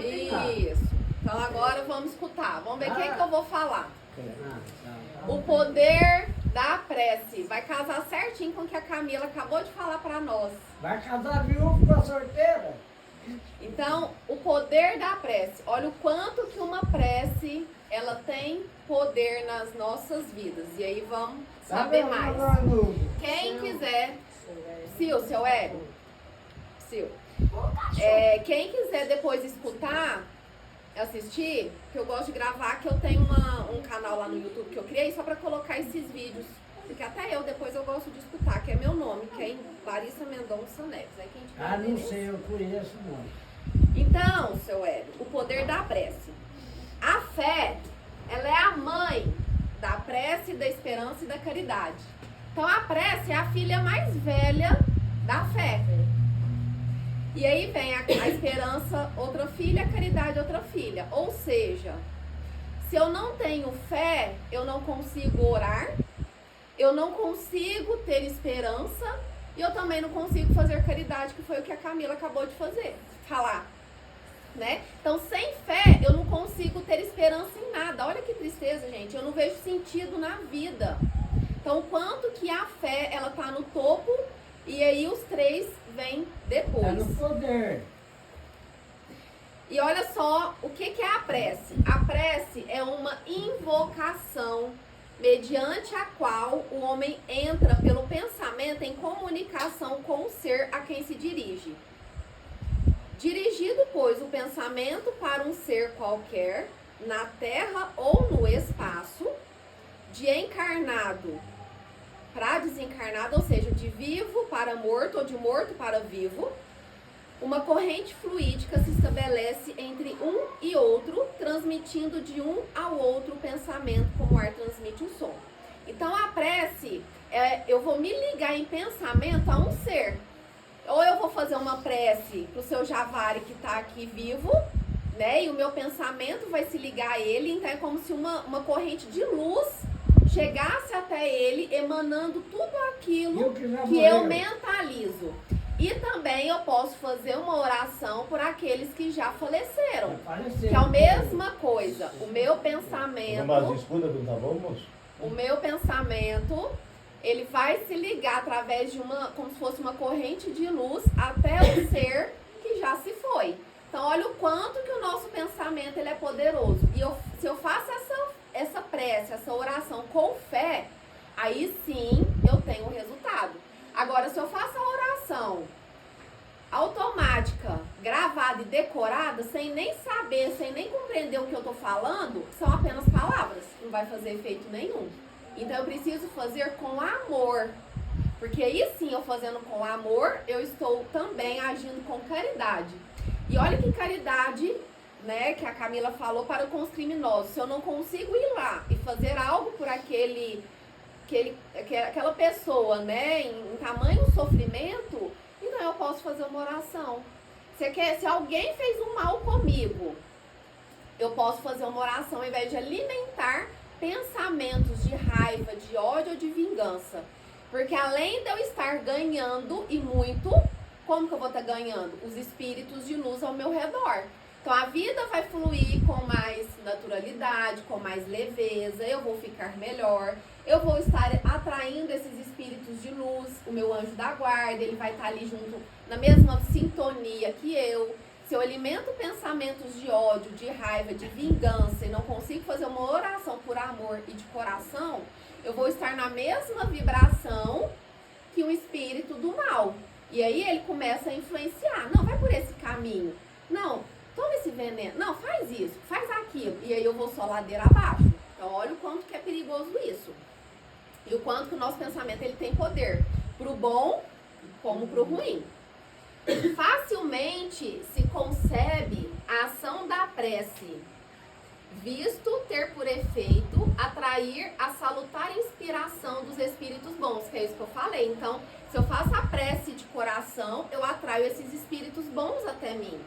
Isso. Então agora vamos escutar. Vamos ver quem que eu vou falar. O poder da prece. Vai casar certinho com o que a Camila acabou de falar para nós. Vai casar viúvo com a sorteira? Então, o poder da prece. Olha o quanto que uma prece, ela tem poder nas nossas vidas. E aí vamos saber mais. Quem quiser... seu Hélio. Quem quiser depois escutar, assistir, que eu gosto de gravar, que eu tenho um canal lá no YouTube que eu criei só para colocar esses vídeos. Porque até eu depois eu gosto de escutar, que é meu nome, que é Larissa Mendonça Neves. Não sei, eu conheço não. Então, seu Hélio, o poder da prece. A fé, ela é a mãe da prece, da esperança e da caridade. Então a prece é a filha mais velha da fé. E aí vem a esperança, outra filha, a caridade, outra filha. Ou seja, se eu não tenho fé, eu não consigo orar, eu não consigo ter esperança e eu também não consigo fazer caridade, que foi o que a Camila acabou de falar. Né? Então, sem fé, eu não consigo ter esperança em nada. Olha que tristeza, gente. Eu não vejo sentido na vida. Então, o quanto que a fé, ela tá no topo e aí os três vêm depois. É no poder. E olha só o que é a prece. A prece é uma invocação mediante a qual o homem entra pelo pensamento em comunicação com o ser a quem se dirige. Dirigido, pois, o pensamento para um ser qualquer, na terra ou no espaço, de encarnado para desencarnado, ou seja, de vivo para morto ou de morto para vivo, uma corrente fluídica se estabelece entre um e outro, transmitindo de um ao outro o pensamento, como o ar transmite o som. Então, a prece, eu vou me ligar em pensamento a um ser. Ou eu vou fazer uma prece pro seu Javari que está aqui vivo, né? E o meu pensamento vai se ligar a ele, então é como se uma corrente de luz chegasse até ele, emanando tudo aquilo que eu mentalizo. E também eu posso fazer uma oração por aqueles que já faleceram. Que é a mesma coisa. O meu pensamento... O meu pensamento... Ele vai se ligar através de como se fosse uma corrente de luz até o ser que já se foi. Então, olha o quanto que o nosso pensamento ele é poderoso. E se eu faço essa prece, essa oração com fé, aí sim eu tenho o resultado. Agora, se eu faço a oração automática, gravada e decorada, sem nem saber, sem nem compreender o que eu estou falando, são apenas palavras. Não vai fazer efeito nenhum. Então eu preciso fazer com amor, porque aí sim, eu fazendo com amor, eu estou também agindo com caridade. E olha que caridade, né, que a Camila falou para com os criminosos. Se eu não consigo ir lá e fazer algo por aquela pessoa, né, em tamanho sofrimento, então eu posso fazer uma oração. Se alguém fez um mal comigo, eu posso fazer uma oração ao invés de alimentar pensamentos de raiva, de ódio ou de vingança. Porque além de eu estar ganhando e muito, como que eu vou estar ganhando? Os espíritos de luz ao meu redor. Então a vida vai fluir com mais naturalidade, com mais leveza, eu vou ficar melhor, eu vou estar atraindo esses espíritos de luz, o meu anjo da guarda, ele vai estar ali junto, na mesma sintonia que eu. Se eu alimento pensamentos de ódio, de raiva, de vingança e não consigo fazer uma oração por amor e de coração, eu vou estar na mesma vibração que o espírito do mal. E aí ele começa a influenciar. Não, vai por esse caminho. Não, toma esse veneno. Não, faz isso, faz aquilo. E aí eu vou só ladeira abaixo. Então olha o quanto que é perigoso isso. E o quanto que o nosso pensamento ele tem poder. Pro bom como pro ruim. Facilmente se concebe a ação da prece, visto ter por efeito atrair a salutar inspiração dos espíritos bons, que é isso que eu falei. Então, se eu faço a prece de coração, eu atraio esses espíritos bons até mim.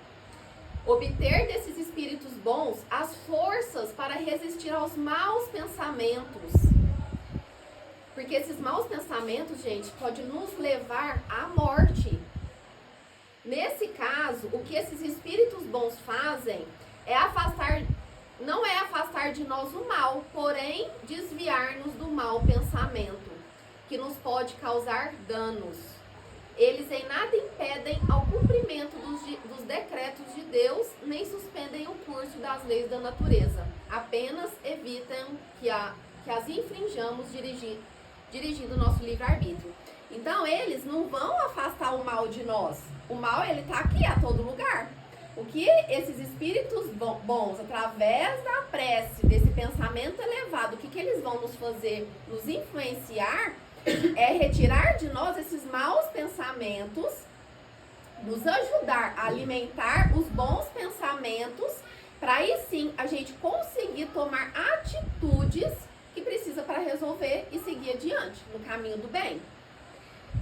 Obter desses espíritos bons as forças para resistir aos maus pensamentos. Porque esses maus pensamentos, gente, podem nos levar à morte. Nesse caso, o que esses espíritos bons fazem é afastar, não é afastar de nós o mal, porém desviar-nos do mau pensamento, que nos pode causar danos. Eles em nada impedem ao cumprimento dos decretos de Deus, nem suspendem o curso das leis da natureza. Apenas evitam que as infringamos dirigindo o nosso livre-arbítrio. Então, eles não vão afastar o mal de nós. O mal, ele está aqui a todo lugar. O que esses espíritos bons, através da prece, desse pensamento elevado, o que eles vão nos fazer, nos influenciar, é retirar de nós esses maus pensamentos, nos ajudar a alimentar os bons pensamentos, para aí sim a gente conseguir tomar atitudes que precisa para resolver e seguir adiante no caminho do bem.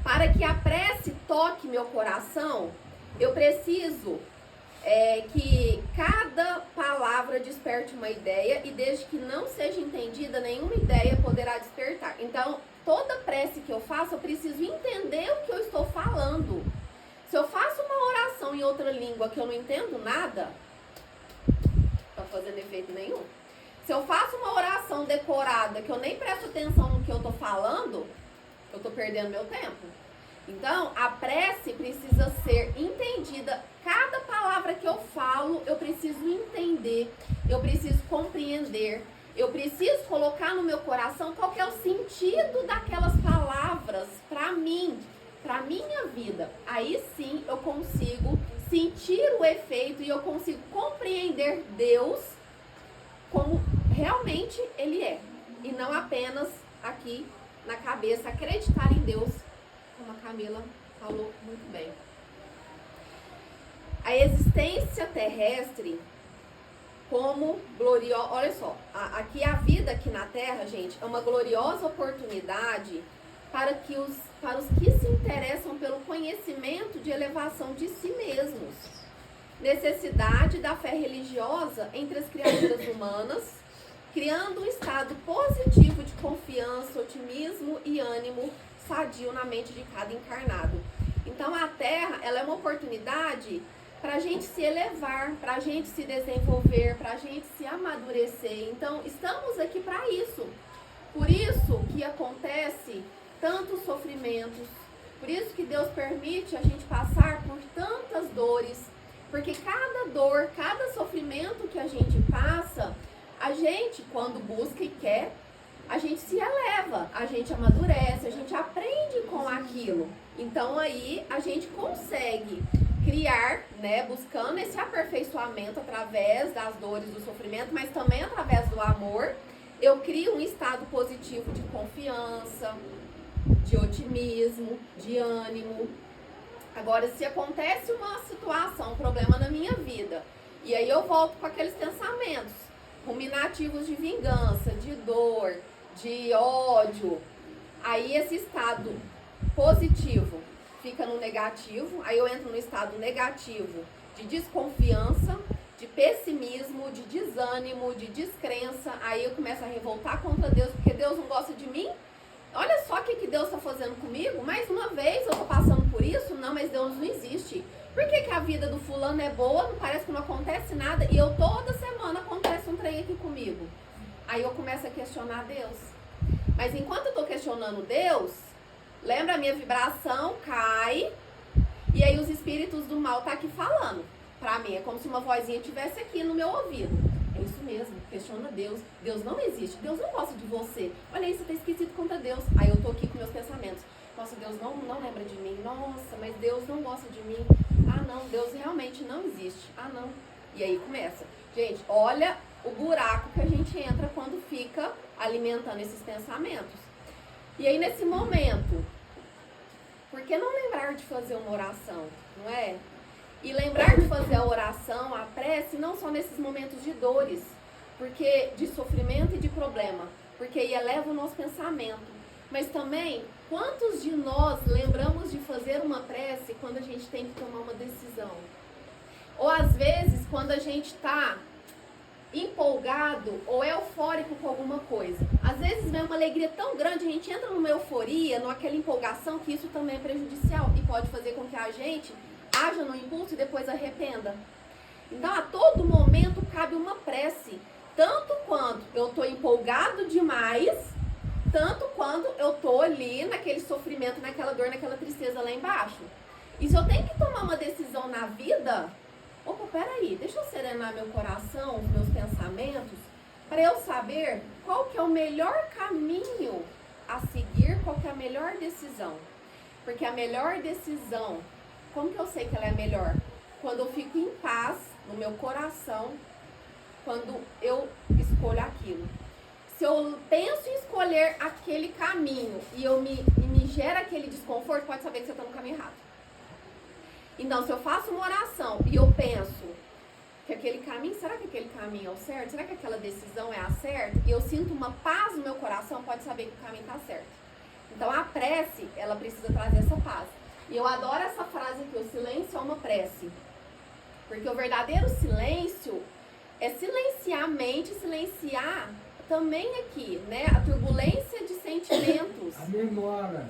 Para que a prece toque meu coração, eu preciso que cada palavra desperte uma ideia, e desde que não seja entendida, nenhuma ideia poderá despertar. Então, toda prece que eu faço, eu preciso entender o que eu estou falando. Se eu faço uma oração em outra língua que eu não entendo nada, não está fazendo efeito nenhum. Se eu faço uma oração decorada que eu nem presto atenção no que eu estou falando, eu estou perdendo meu tempo. Então, a prece precisa ser entendida. Cada palavra que eu falo, eu preciso entender, eu preciso compreender, eu preciso colocar no meu coração qual que é o sentido daquelas palavras para mim, para minha vida. Aí sim eu consigo sentir o efeito e eu consigo compreender Deus como realmente Ele é. E não apenas aqui na cabeça acreditar em Deus, como a Camila falou muito bem. A existência terrestre como gloriosa, olha só, aqui a vida aqui na Terra, gente, é uma gloriosa oportunidade para os que se interessam pelo conhecimento de elevação de si mesmos. Necessidade da fé religiosa entre as criaturas humanas, criando um estado positivo de confiança, otimismo e ânimo sadio na mente de cada encarnado. Então a Terra, ela é uma oportunidade para a gente se elevar, para a gente se desenvolver, para a gente se amadurecer. Então estamos aqui para isso. Por isso que acontece tantos sofrimentos, por isso que Deus permite a gente passar por tantas dores, porque cada dor, cada sofrimento que a gente passa, a gente, quando busca e quer, a gente se eleva, a gente amadurece, a gente aprende com aquilo. Então aí a gente consegue criar, né, buscando esse aperfeiçoamento através das dores, do sofrimento, mas também através do amor. Eu crio um estado positivo de confiança, de otimismo, de ânimo. Agora, se acontece uma situação, um problema na minha vida, e aí eu volto com aqueles pensamentos ruminativos de vingança, de dor, de ódio, aí esse estado positivo fica no negativo, aí eu entro no estado negativo de desconfiança, de pessimismo, de desânimo, de descrença, aí eu começo a revoltar contra Deus, porque Deus não gosta de mim. Olha só o que Deus está fazendo comigo, mais uma vez eu estou passando por isso, não, mas Deus não existe. Por que a vida do fulano é boa, não parece que não acontece nada, e eu toda semana acontece um trem aqui comigo? Aí eu começo a questionar Deus. Mas enquanto eu estou questionando Deus, lembra, a minha vibração cai, e aí os espíritos do mal estão aqui falando. Pra mim, é como se uma vozinha estivesse aqui no meu ouvido. É isso mesmo, questiona Deus. Deus não existe, Deus não gosta de você. Olha aí, você está esquecido contra Deus. Aí eu tô aqui com meus pensamentos. Nossa, Deus não lembra de mim. Nossa, mas Deus não gosta de mim. Ah, não, Deus realmente não existe. Ah, não. E aí começa. Gente, olha o buraco que a gente entra quando fica alimentando esses pensamentos. E aí, nesse momento, por que não lembrar de fazer uma oração, não é? E lembrar de fazer a oração, a prece, não só nesses momentos de dores, porque de sofrimento e de problema, porque aí eleva o nosso pensamento. Mas também, quantos de nós lembramos de fazer uma prece quando a gente tem que tomar uma decisão? Ou às vezes, quando a gente está empolgado ou eufórico com alguma coisa. Às vezes vem uma alegria tão grande, a gente entra numa euforia, naquela empolgação, que isso também é prejudicial e pode fazer com que a gente haja no impulso e depois arrependa. Então, a todo momento cabe uma prece. Tanto quando eu estou empolgado demais, tanto quando eu estou ali naquele sofrimento, naquela dor, naquela tristeza lá embaixo. E se eu tenho que tomar uma decisão na vida, opa, peraí, deixa eu serenar meu coração, os meus pensamentos, para eu saber qual que é o melhor caminho a seguir, qual que é a melhor decisão. Porque a melhor decisão, como que eu sei que ela é a melhor? Quando eu fico em paz no meu coração, quando eu escolho aquilo. Se eu penso em escolher aquele caminho e me gera aquele desconforto, pode saber que você está no caminho errado. Então, se eu faço uma oração e eu penso que aquele caminho, será que aquele caminho é o certo? Será que aquela decisão é a certa? E eu sinto uma paz no meu coração, pode saber que o caminho está certo. Então, a prece, ela precisa trazer essa paz. E eu adoro essa frase aqui, o silêncio é uma prece. Porque o verdadeiro silêncio é silenciar a mente, silenciar também aqui, né? A turbulência de sentimentos. A memória.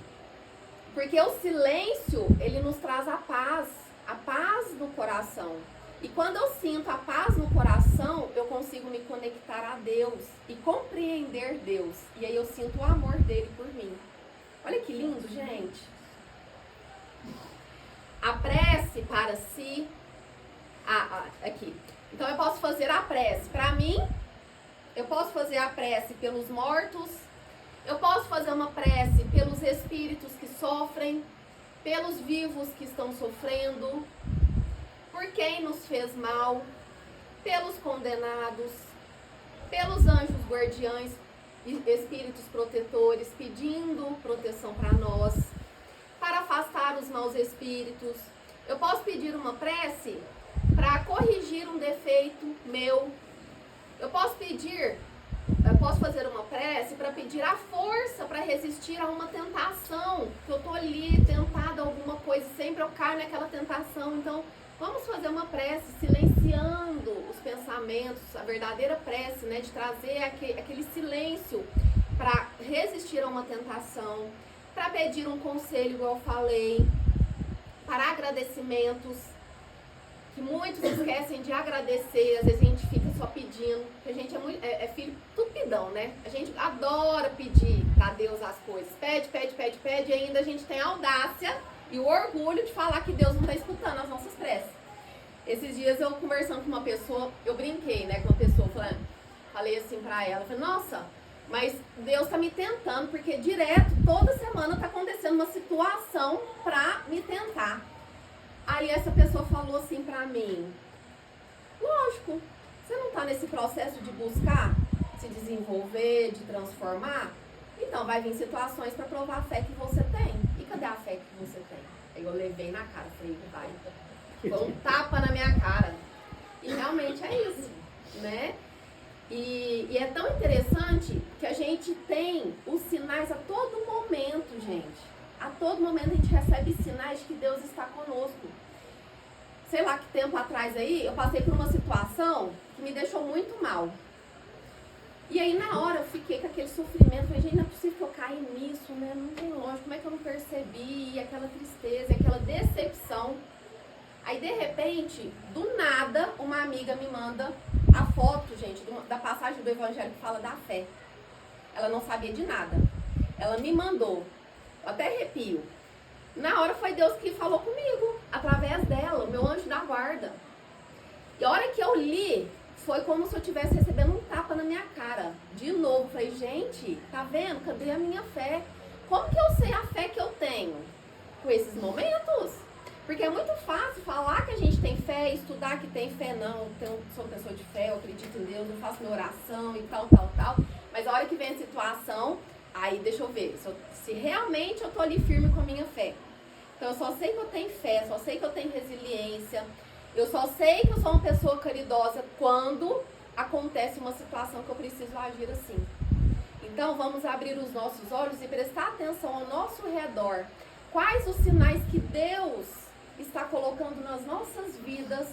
Porque o silêncio, ele nos traz a paz do coração. E quando eu sinto a paz no coração, eu consigo me conectar a Deus e compreender Deus. E aí eu sinto o amor dele por mim. Olha que lindo, gente. A prece para si. Aqui. Então eu posso fazer a prece para mim. Eu posso fazer a prece pelos mortos. Eu posso fazer uma prece pelos espíritos que sofrem, pelos vivos que estão sofrendo, por quem nos fez mal, pelos condenados, pelos anjos guardiães e espíritos protetores pedindo proteção para nós, para afastar os maus espíritos. Eu posso pedir uma prece para corrigir um defeito meu. Eu posso fazer uma prece para pedir a força para resistir a uma tentação, que eu estou ali tentada a alguma coisa, sempre eu caio naquela tentação. Então, vamos fazer uma prece silenciando os pensamentos, a verdadeira prece, né, de trazer aquele silêncio para resistir a uma tentação, para pedir um conselho, igual eu falei, para agradecimentos, que muitos esquecem de agradecer, às vezes a gente fica só pedindo, porque a gente é filho tupidão, né? A gente adora pedir para Deus as coisas, pede, e ainda a gente tem a audácia e o orgulho de falar que Deus não está escutando as nossas preces. Esses dias eu conversando com uma pessoa, eu brinquei, né, com uma pessoa, falei assim para ela, falei, nossa, mas Deus está me tentando, porque direto, toda semana está acontecendo uma situação para me tentar. Aí essa pessoa falou assim pra mim, lógico, você não tá nesse processo de buscar se desenvolver, de transformar? Então vai vir situações para provar a fé que você tem. E cadê a fé que você tem? Aí eu levei na cara, falei, vai, foi um tapa na minha cara. E realmente é isso, né? E é tão interessante que a gente tem os sinais a todo momento, gente. A todo momento a gente recebe sinais de que Deus está conosco. Sei lá que tempo atrás aí, eu passei por uma situação que me deixou muito mal. E aí na hora eu fiquei com aquele sofrimento, falei, gente, não é possível que eu caia nisso, né? Não tem lógica, como é que eu não percebi? E aquela tristeza, aquela decepção. Aí de repente, do nada, uma amiga me manda a foto, gente, da passagem do Evangelho que fala da fé. Ela não sabia de nada. Ela me mandou. Até arrepio. Na hora foi Deus que falou comigo, através dela, o meu anjo da guarda. E a hora que eu li, foi como se eu estivesse recebendo um tapa na minha cara. De novo, falei, gente, tá vendo? Cadê a minha fé? Como que eu sei a fé que eu tenho? Com esses momentos? Porque é muito fácil falar que a gente tem fé, estudar que tem fé, não. Eu sou pessoa de fé, eu acredito em Deus, eu faço minha oração e tal. Mas a hora que vem a situação, aí deixa eu ver, se realmente eu tô ali firme com a minha fé. Então eu só sei que eu tenho fé, só sei que eu tenho resiliência, eu só sei que eu sou uma pessoa caridosa quando acontece uma situação que eu preciso agir assim. Então vamos abrir os nossos olhos e prestar atenção ao nosso redor. Quais os sinais que Deus está colocando nas nossas vidas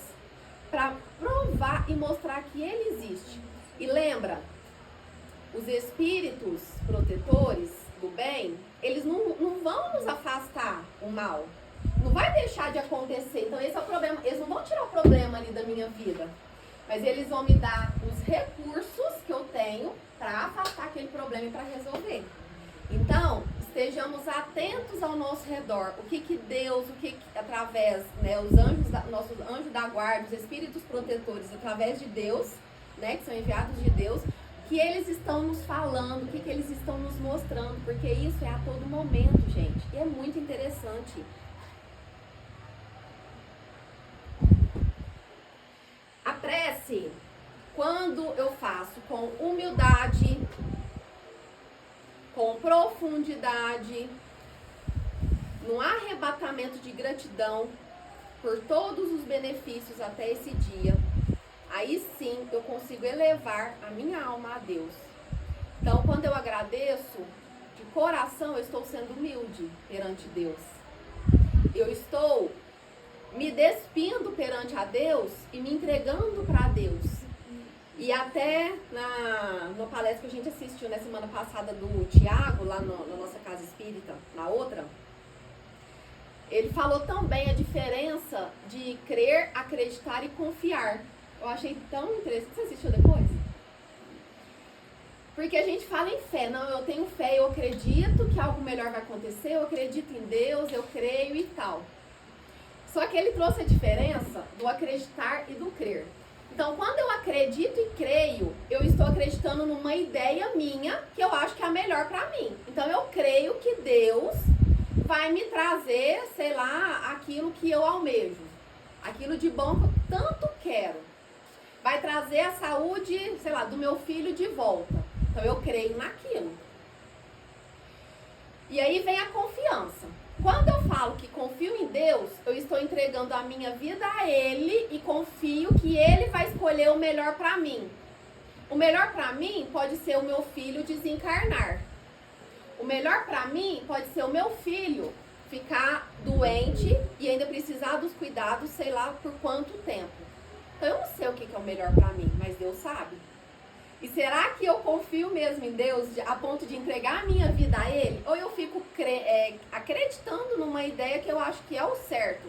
para provar e mostrar que Ele existe. E lembra, os espíritos protetores do bem, eles não vão nos afastar o mal. Não vai deixar de acontecer. Então esse é o problema. Eles não vão tirar o problema ali da minha vida. Mas eles vão me dar os recursos que eu tenho para afastar aquele problema e para resolver. Então, estejamos atentos ao nosso redor. O que Deus, através, né, os anjos, nossos anjos da guarda, os espíritos protetores, através de Deus, né, que são enviados de Deus, que eles estão nos falando, o que eles estão nos mostrando, porque isso é a todo momento, gente. E é muito interessante. A prece, quando eu faço com humildade, com profundidade, num arrebatamento de gratidão por todos os benefícios até esse dia, aí sim eu consigo elevar a minha alma a Deus. Então, quando eu agradeço, de coração, eu estou sendo humilde perante Deus. Eu estou me despindo perante a Deus e me entregando para Deus. E até na palestra que a gente assistiu na semana passada do Tiago, lá na nossa casa espírita, na outra, ele falou também a diferença de crer, acreditar e confiar. Eu achei tão interessante. Você assistiu depois? Porque a gente fala em fé. Não, eu tenho fé, eu acredito que algo melhor vai acontecer, eu acredito em Deus, eu creio e tal. Só que ele trouxe a diferença do acreditar e do crer. Então, quando eu acredito e creio, eu estou acreditando numa ideia minha que eu acho que é a melhor para mim. Então, eu creio que Deus vai me trazer, sei lá, aquilo que eu almejo. Aquilo de bom que eu tanto quero. Vai trazer a saúde, sei lá, do meu filho de volta. Então, eu creio naquilo. E aí vem a confiança. Quando eu falo que confio em Deus, eu estou entregando a minha vida a Ele e confio que Ele vai escolher o melhor para mim. O melhor para mim pode ser o meu filho desencarnar. O melhor para mim pode ser o meu filho ficar doente e ainda precisar dos cuidados, sei lá por quanto tempo. Então eu não sei o que é o melhor para mim, mas Deus sabe. E será que eu confio mesmo em Deus a ponto de entregar a minha vida a Ele? Ou eu fico acreditando numa ideia que eu acho que é o certo?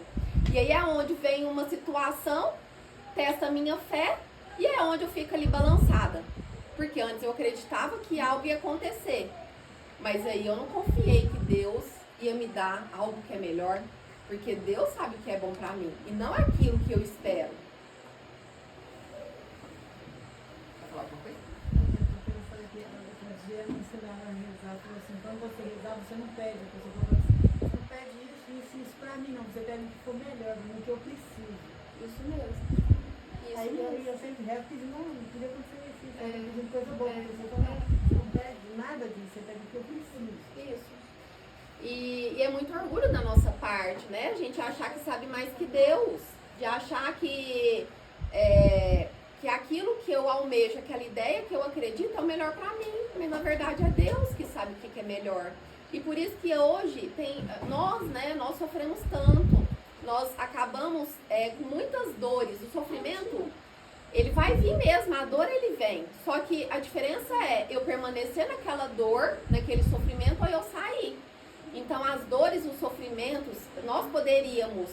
E aí é onde vem uma situação, testa a minha fé, e é onde eu fico ali balançada. Porque antes eu acreditava que algo ia acontecer. Mas aí eu não confiei que Deus ia me dar algo que é melhor. Porque Deus sabe o que é bom pra mim. E não aquilo que eu espero. Quando você rezar, você não pede, a pessoa fala assim, você não pede isso pra mim não, você pede o que for melhor, o que eu preciso. Isso mesmo. Aí eu sempre rezo, porque não queria acontecer isso, pedindo coisa boa, você não pede nada disso, você pede o que eu preciso. Isso. E é muito orgulho da nossa parte, né? A gente achar que sabe mais que Deus, de achar que aquilo que eu almejo, aquela ideia que eu acredito é o melhor pra mim, mas na verdade é Deus que sabe o que é melhor. E por isso que hoje nós sofremos tanto, nós acabamos com muitas dores. O sofrimento, ele vai vir mesmo, a dor ele vem. Só que a diferença é eu permanecer naquela dor, naquele sofrimento, ou eu sair. Então as dores, os sofrimentos, nós poderíamos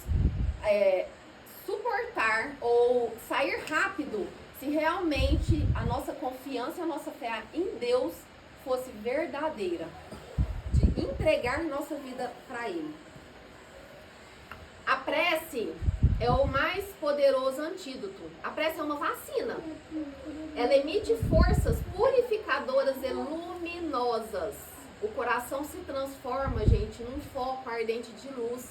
suportar ou sair rápido se realmente a nossa confiança e a nossa fé em Deus fosse verdadeira, de entregar nossa vida para Ele. A prece é o mais poderoso antídoto. A prece é uma vacina. Ela emite forças purificadoras e luminosas. O coração se transforma, gente, num foco ardente de luz.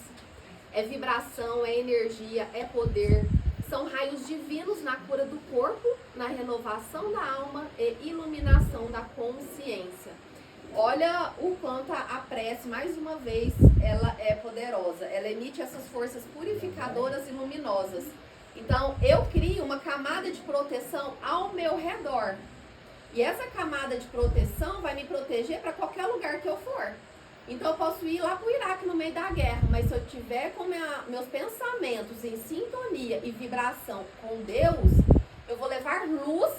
É vibração, é energia, é poder. São raios divinos na cura do corpo, na renovação da alma e iluminação da consciência. Olha o quanto a prece, mais uma vez, ela é poderosa. Ela emite essas forças purificadoras e luminosas. Então, eu crio uma camada de proteção ao meu redor. E essa camada de proteção vai me proteger para qualquer lugar que eu for. Então, eu posso ir lá para o Iraque no meio da guerra, mas se eu tiver com meus pensamentos em sintonia e vibração com Deus, eu vou levar luz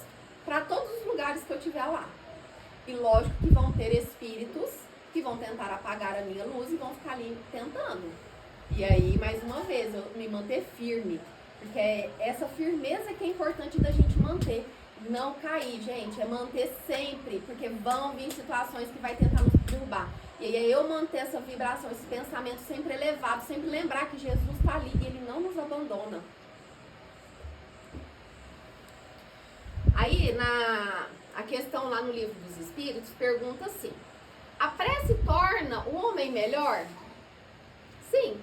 para todos os lugares que eu estiver lá. E lógico que vão ter espíritos que vão tentar apagar a minha luz e vão ficar ali tentando. E aí, mais uma vez, eu me manter firme. Porque é essa firmeza que é importante da gente manter. Não cair, gente. É manter sempre. Porque vão vir situações que vai tentar nos derrubar. E aí é eu manter essa vibração, esse pensamento sempre elevado. Sempre lembrar que Jesus está ali e Ele não nos abandona. Aí, a questão lá no Livro dos Espíritos pergunta assim: a prece torna o homem melhor? Sim.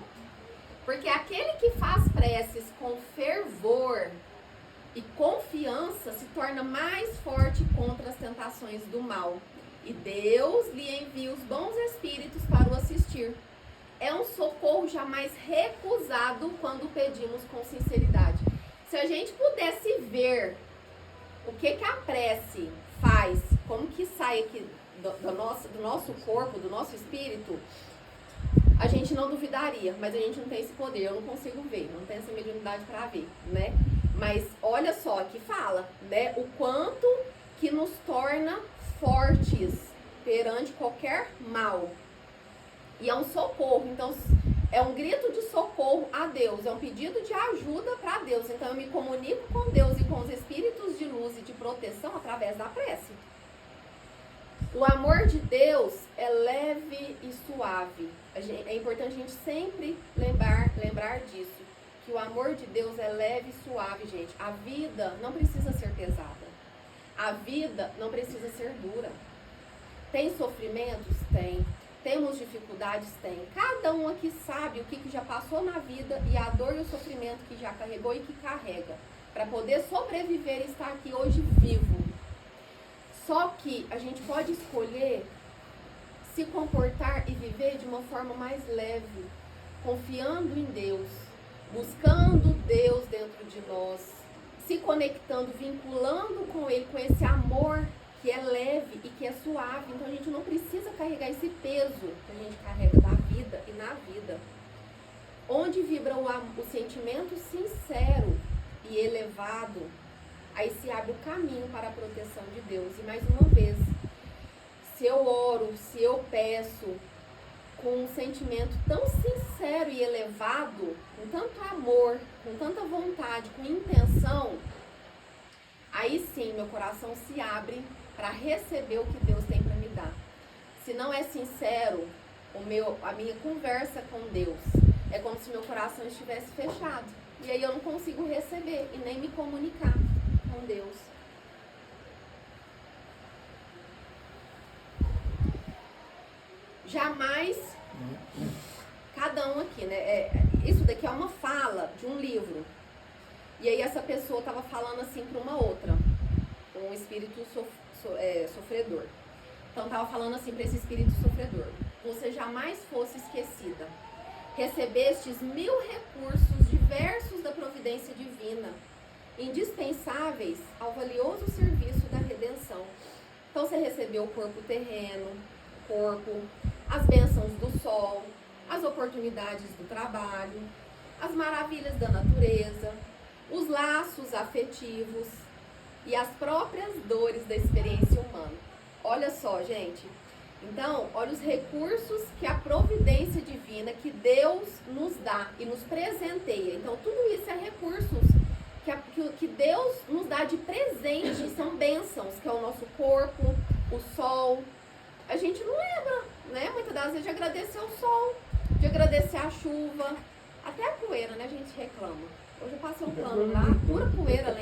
Porque aquele que faz preces com fervor e confiança se torna mais forte contra as tentações do mal. E Deus lhe envia os bons espíritos para o assistir. É um socorro jamais recusado quando pedimos com sinceridade. Se a gente pudesse ver o que a prece faz, como que sai aqui do nosso corpo, do nosso espírito, a gente não duvidaria, mas a gente não tem esse poder, eu não consigo ver, não tenho essa mediunidade para ver, né? Mas olha só, aqui fala, né, o quanto que nos torna fortes perante qualquer mal. E é um socorro, então é um grito de socorro a Deus, é um pedido de ajuda para Deus. Então eu me comunico com Deus e com os espíritos de luz e de proteção através da prece. O amor de Deus é leve e suave. É importante a gente sempre lembrar disso. Que o amor de Deus é leve e suave, gente. A vida não precisa ser pesada. A vida não precisa ser dura. Tem sofrimentos? Tem. Temos dificuldades? Tem. Cada um aqui sabe o que já passou na vida e a dor e o sofrimento que já carregou e que carrega. Para poder sobreviver e estar aqui hoje vivo. Só que a gente pode escolher se comportar e viver de uma forma mais leve, confiando em Deus, buscando Deus dentro de nós, se conectando, vinculando com Ele, com esse amor que é leve e que é suave. Então a gente não precisa carregar esse peso que a gente carrega da vida e na vida. Onde vibra o sentimento sincero e elevado, aí se abre o caminho para a proteção de Deus. E mais uma vez, se eu oro, se eu peço com um sentimento tão sincero e elevado, com tanto amor, com tanta vontade, com intenção, aí sim meu coração se abre para receber o que Deus tem para me dar. Se não é sincero, a minha conversa com Deus é como se meu coração estivesse fechado. E aí eu não consigo receber e nem me comunicar com Deus. Jamais, cada um aqui, né? Isso daqui é uma fala de um livro. E aí essa pessoa estava falando assim para uma outra, um espírito sofredor. Então estava falando assim para esse espírito sofredor: você jamais fosse esquecida. Recebestes 1000 recursos diversos da providência divina, indispensáveis ao valioso serviço da redenção. Então você recebeu o corpo terreno, as bênçãos do sol, as oportunidades do trabalho, as maravilhas da natureza, os laços afetivos e as próprias dores da experiência humana. Olha só, gente. Então, olha os recursos que a providência divina, que Deus nos dá e nos presenteia. Então, tudo isso é recursos que Deus nos dá de presente, são bênçãos, que é o nosso corpo, o sol. A gente não lembra, né? Muitas das vezes de agradecer ao sol, de agradecer à chuva, até a poeira, né? A gente reclama. Hoje eu passei um pano lá, pura poeira lá.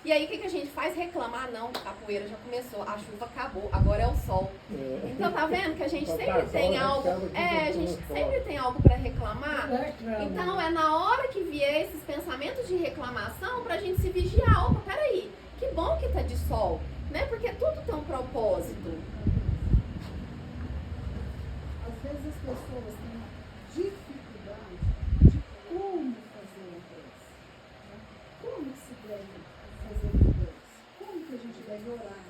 E aí o que a gente faz? Reclamar, não, a poeira já começou, a chuva acabou, agora é o sol. Então tá vendo que a gente sempre tem algo, a gente sempre tem algo para reclamar. Então é na hora que vier esses pensamentos de reclamação pra gente se vigiar. Opa, peraí, que bom que tá de sol, né? Porque tudo tem um propósito. Às vezes as pessoas têm dificuldade de como fazer a prece, né? Como que se deve fazer a prece? Como que a gente deve orar?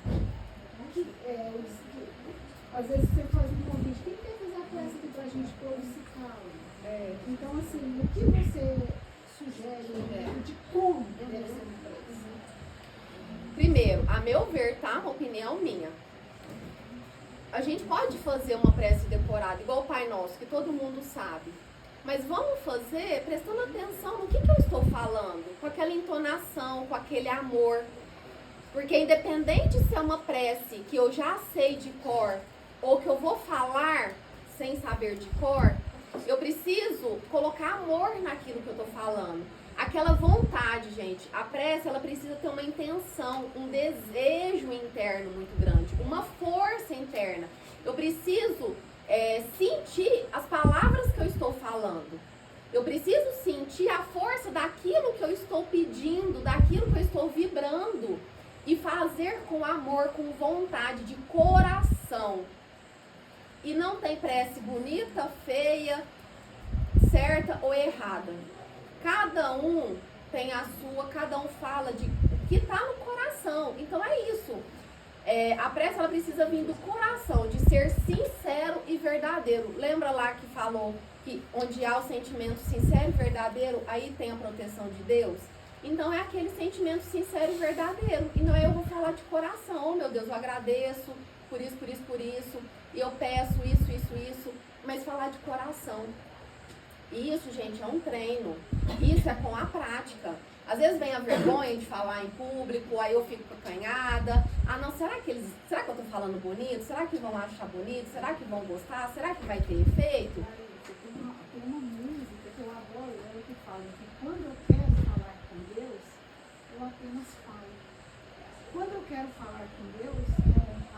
Às vezes você faz um convite, quem quer fazer a prece aqui pra gente pôr esse calo? Então, assim, o que você sugere de como deve ser uma prece? Primeiro, a meu ver, tá? Uma opinião minha. A gente pode fazer uma prece decorada, igual o Pai Nosso, que todo mundo sabe. Mas vamos fazer prestando atenção no que eu estou falando, com aquela entonação, com aquele amor. Porque independente se é uma prece que eu já sei de cor ou que eu vou falar sem saber de cor, eu preciso colocar amor naquilo que eu estou falando. Aquela vontade, gente, a prece ela precisa ter uma intenção, um desejo interno muito grande, uma força interna. Eu preciso sentir as palavras que eu estou falando. Eu preciso sentir a força daquilo que eu estou pedindo, daquilo que eu estou vibrando. E fazer com amor, com vontade, de coração. E não tem prece bonita, feia, certa ou errada. Cada um tem a sua, cada um fala de o que está no coração. Então é isso. A prece ela precisa vir do coração, de ser sincero e verdadeiro. Lembra lá que falou que onde há o sentimento sincero e verdadeiro, aí tem a proteção de Deus? Então é aquele sentimento sincero e verdadeiro. E não é eu vou falar de coração, oh meu Deus, eu agradeço por isso, por isso, por isso. E eu peço isso. Mas falar de coração. Isso, gente, é um treino. Isso é com a prática. Às vezes vem a vergonha de falar em público, aí eu fico acanhada. Ah, não, será que eu tô falando bonito? Será que vão achar bonito? Será que vão gostar? Será que vai ter efeito? Tem uma música que eu adoro, que fala que quando eu quero falar com Deus, eu apenas falo. Quando eu quero falar com Deus,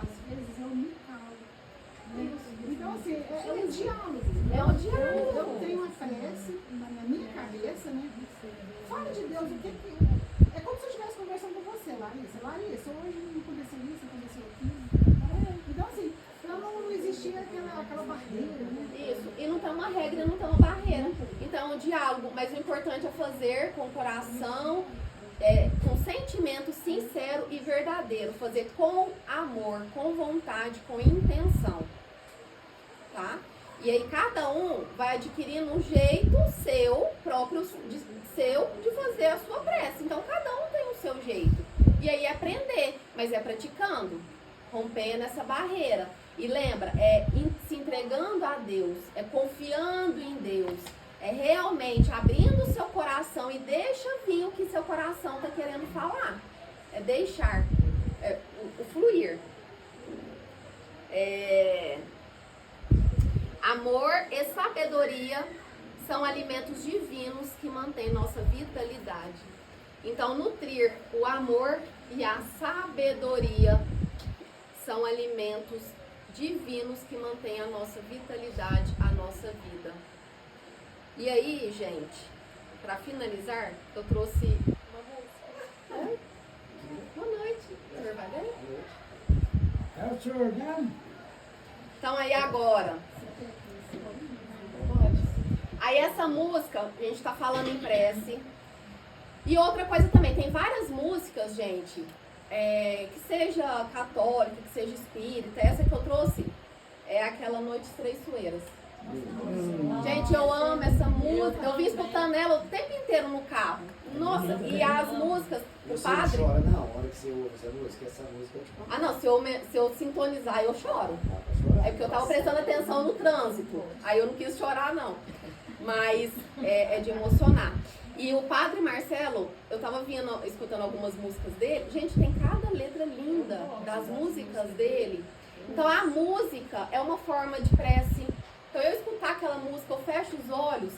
às vezes eu me calo. Então, assim, é um diálogo. É um diálogo. Eu tenho uma prece na minha cabeça, né? Fala de Deus, o que que... É como se eu estivesse conversando com você, Larissa. Larissa, hoje não aconteceu isso, aconteceu aquilo. Então, assim, pra não existir aquela barreira, né? Isso, e não tem uma regra, não tem uma barreira. Então, é um diálogo, mas o importante é fazer com o coração, com sentimento sincero e verdadeiro. Fazer com amor, com vontade, com intenção. Tá? E aí cada um vai adquirindo um jeito seu próprio, de fazer a sua prece. Então cada um tem o seu jeito. E aí é aprender, mas é praticando, rompendo essa barreira. E lembra, se entregando a Deus, é confiando em Deus, é realmente abrindo o seu coração e deixa vir o que seu coração está querendo falar. É deixar, o fluir. Amor e sabedoria são alimentos divinos que mantêm nossa vitalidade. Então, nutrir o amor e a sabedoria são alimentos divinos que mantêm a nossa vitalidade, a nossa vida. E aí, gente, para finalizar, eu trouxe uma música. Boa noite. O senhor vai ver? É o senhor mesmo? Então, aí agora... Aí essa música, a gente tá falando em prece. E outra coisa também, tem várias músicas, gente, que seja católica, que seja espírita. Essa que eu trouxe é aquela Noites Traiçoeiras. Gente, eu amo essa música. Eu vim escutando ela o tempo inteiro no carro. Nossa, e as músicas, o padre... Você chora na hora que você ouve essa música, tipo... Ah, não, se eu sintonizar, eu choro. É porque eu tava prestando atenção no trânsito. Aí eu não quis chorar, não. Mas é de emocionar. E o Padre Marcelo, eu tava escutando algumas músicas dele. Gente, tem cada letra linda das músicas dele. Então a música é uma forma de prece. Então eu escutar aquela música, eu fecho os olhos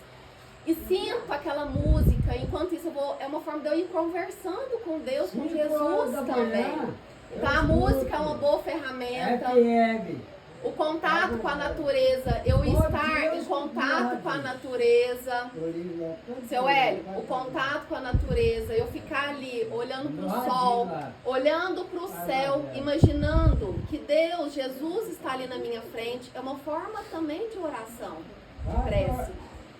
e sinto aquela música. Enquanto isso é uma forma de eu ir conversando com Deus, com Jesus também. Então a música é uma boa ferramenta. O contato com a natureza, eu estar em contato com a natureza. Seu Hélio, o contato com a natureza, eu ficar ali olhando para o sol, olhando para o céu, imaginando que Deus, Jesus está ali na minha frente, é uma forma também de oração, de prece.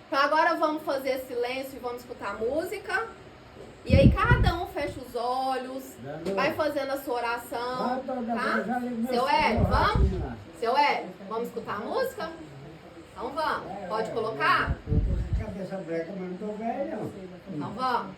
Então agora vamos fazer silêncio e vamos escutar música. E aí cada um fecha os olhos, vai fazendo a sua oração, tá? Seu Hélio, vamos? Seu Hélio, vamos escutar a música? Então vamos. Pode colocar? Eu tô com a cabeça branca, mas não tô velho, não. Então vamos.